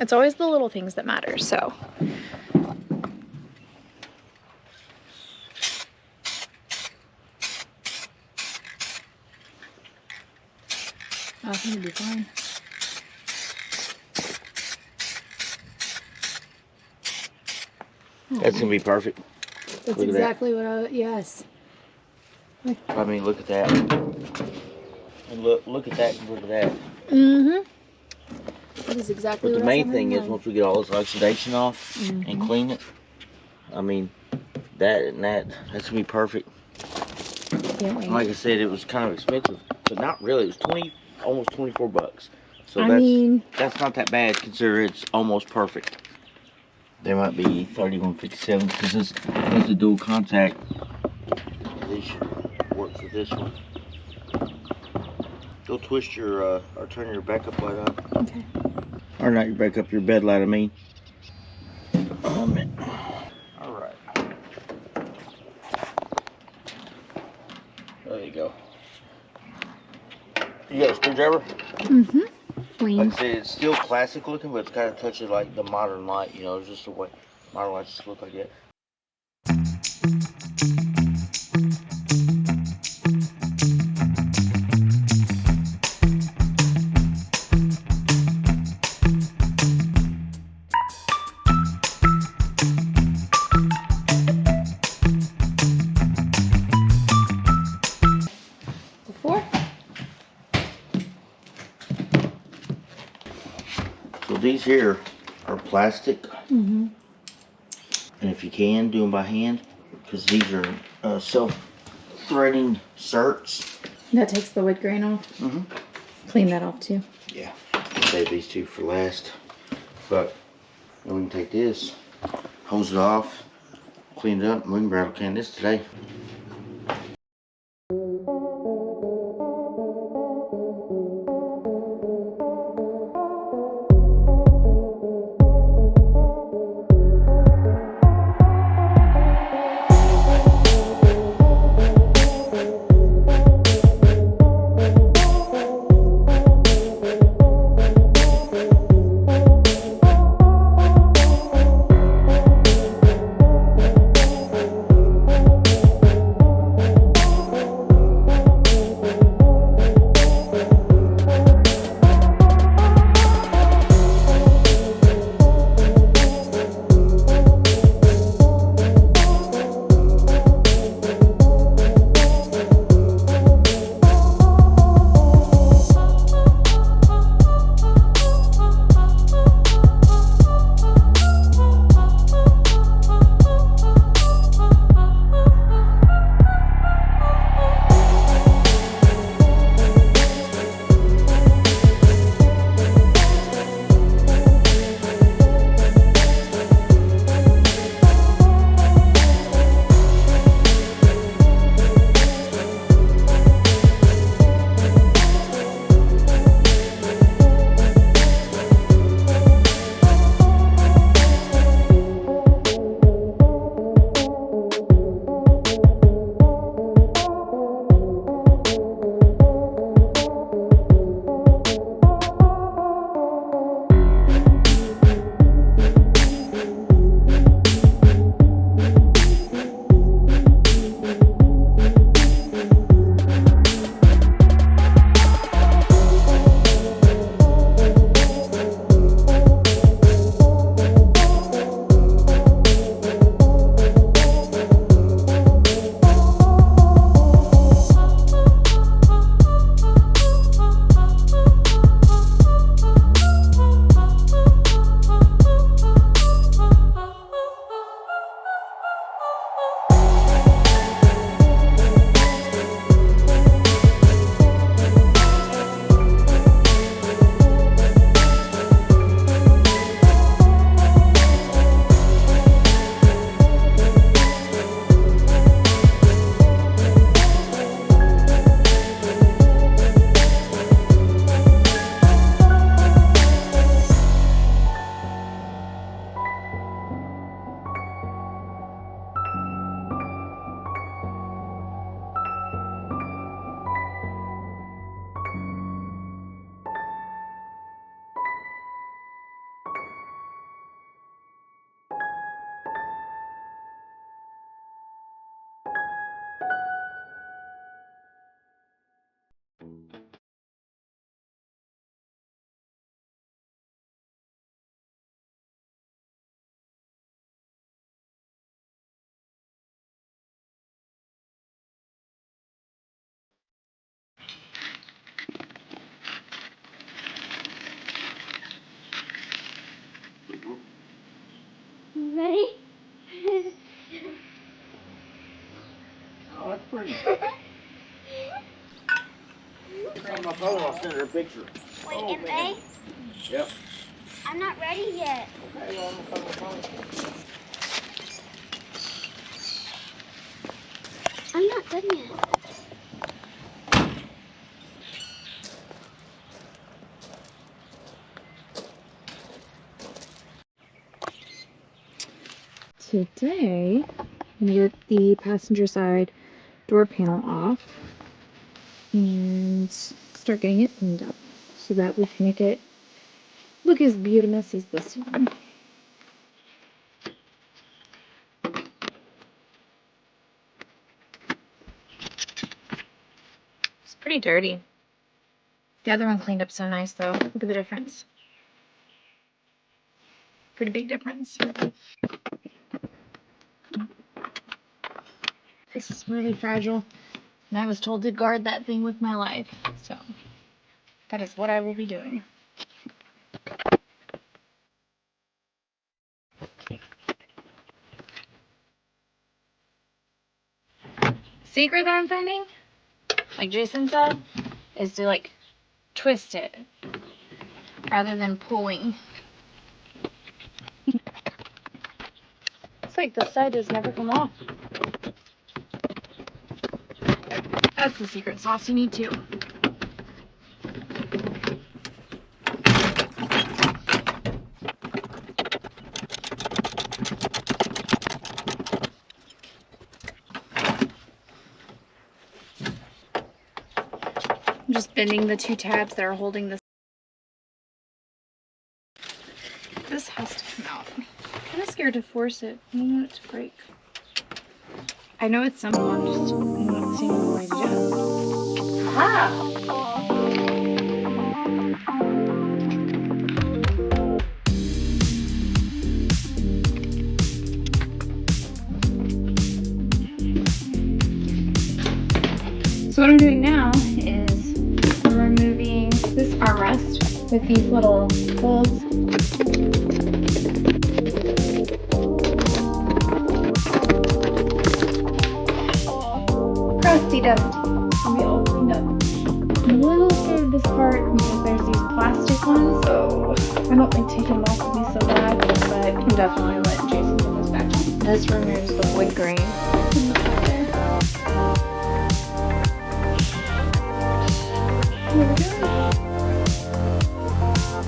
It's always the little things that matter, so. I think it'll be fine. That's gonna be perfect. That's Look at exactly what yes. I mean, look at that. And look at that, look at that. Mm-hmm. That is exactly But what the I main was thing is, having in once we get all this oxidation off mind. and clean it, I mean, that's gonna be perfect. Can't wait. Like I said, it was kind of expensive, but not really. It was almost 24 bucks. So that's not that bad considering it's almost perfect. There might be 3157 because this is a dual contact. These should work for this one. Go twist your or turn your backup light on. Okay. Or not your backup, your bed light, I mean. Alright. There you go. You got a screwdriver? Mm-hmm. Like I said, it's still classic looking, but it's kind of touching like the modern light, you know, it's just the way modern lights just look like that. So these here are plastic, and if you can, do them by hand, because these are self-threading certs. That takes the wood grain off? Clean that off too. Yeah, I'll save these two for last. But we can take this, hose it off, clean it up, and we can rattle can this today. phone, I'll send her a picture. Wait, MA? Yep. I'm not ready yet. Okay, on the phone. I'm not done yet. Today, I'm gonna get the passenger side door panel off and start getting it cleaned up so that we can make it look as beautiful as this one. It's pretty dirty. The other one cleaned up so nice though. Look at the difference. Pretty big difference. This is really fragile, and I was told to guard that thing with my life, so that is what I will be doing. Secret that I'm finding, like Jason said, is to like twist it rather than pulling. It's like the side does never come off. That's the secret sauce you need too. I'm just bending the two tabs that are holding this. This has to come out. I'm kind of scared to force it. I don't want it to break. I know it's simple, I'm just not seeing the way to do it. Aha! So what I'm doing now is I'm removing this armrest with these little holes. Crusty dusty. It'll be all cleaned up. I'm a little scared of this part because there's these plastic ones, so I don't think taking them off would be so bad, but I'm definitely letting Jason put this back on. This removes the wood grain. Here we go.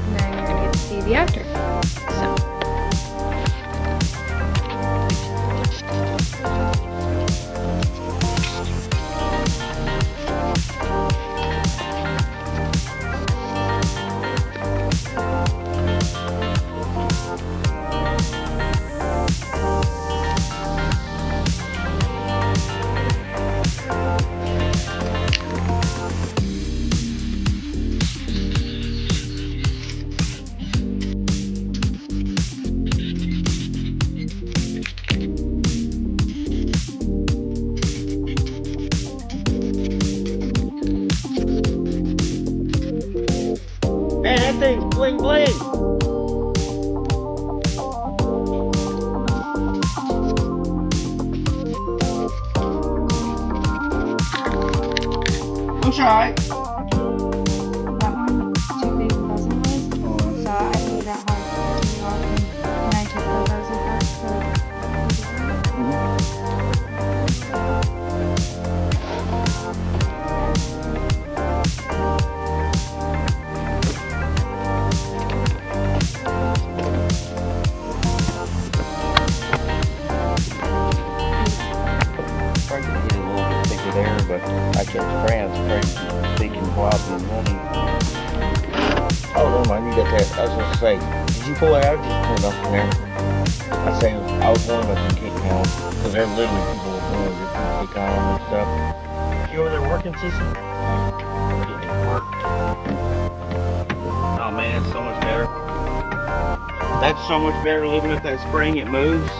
And then you're gonna get to see the after. So. Man, that thing's bling bling. Looks alright. That one, too big and wasn't was. So I made that hard to take off and I took those apart. Trying to get it a little bit thicker there, but I kept spraying crazy, thick and floppy and honey. Oh, never mind, you got that. I was going to say, did you pull it out or just pull it off from there? I say, I was wondering about the kick count, because there are literally people with one of the kick on and stuff. You over there working, Sissy? Getting it work. Oh man, it's so much better. That's so much better looking at that spring, it moves.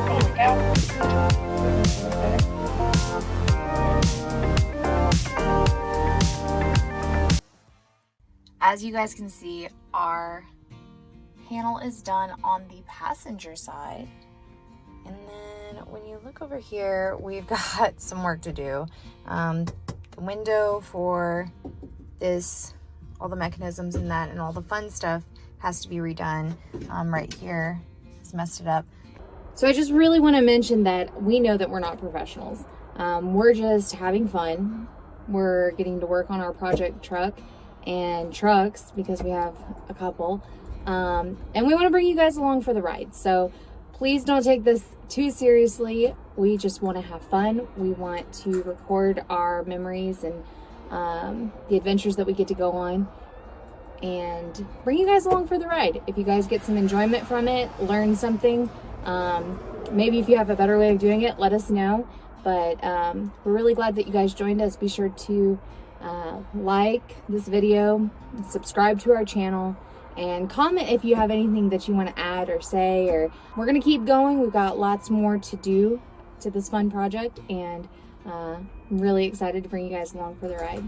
Holy cow. As you guys can see, our panel is done on the passenger side. And then when you look over here, we've got some work to do. The window for this, all the mechanisms in that and all the fun stuff has to be redone. Right here, it's messed it up. So I just really want to mention that we know that we're not professionals. We're just having fun. We're getting to work on our project truck and trucks because we have a couple. And we want to bring you guys along for the ride. So please don't take this too seriously. We just want to have fun. We want to record our memories and the adventures that we get to go on and bring you guys along for the ride. If you guys get some enjoyment from it, learn something, maybe if you have a better way of doing it, let us know. But we're really glad that you guys joined us. Be sure to like this video, subscribe to our channel, and comment if you have anything that you want to add or say. Or we're gonna keep going. We've got lots more to do to this fun project, and I'm really excited to bring you guys along for the ride.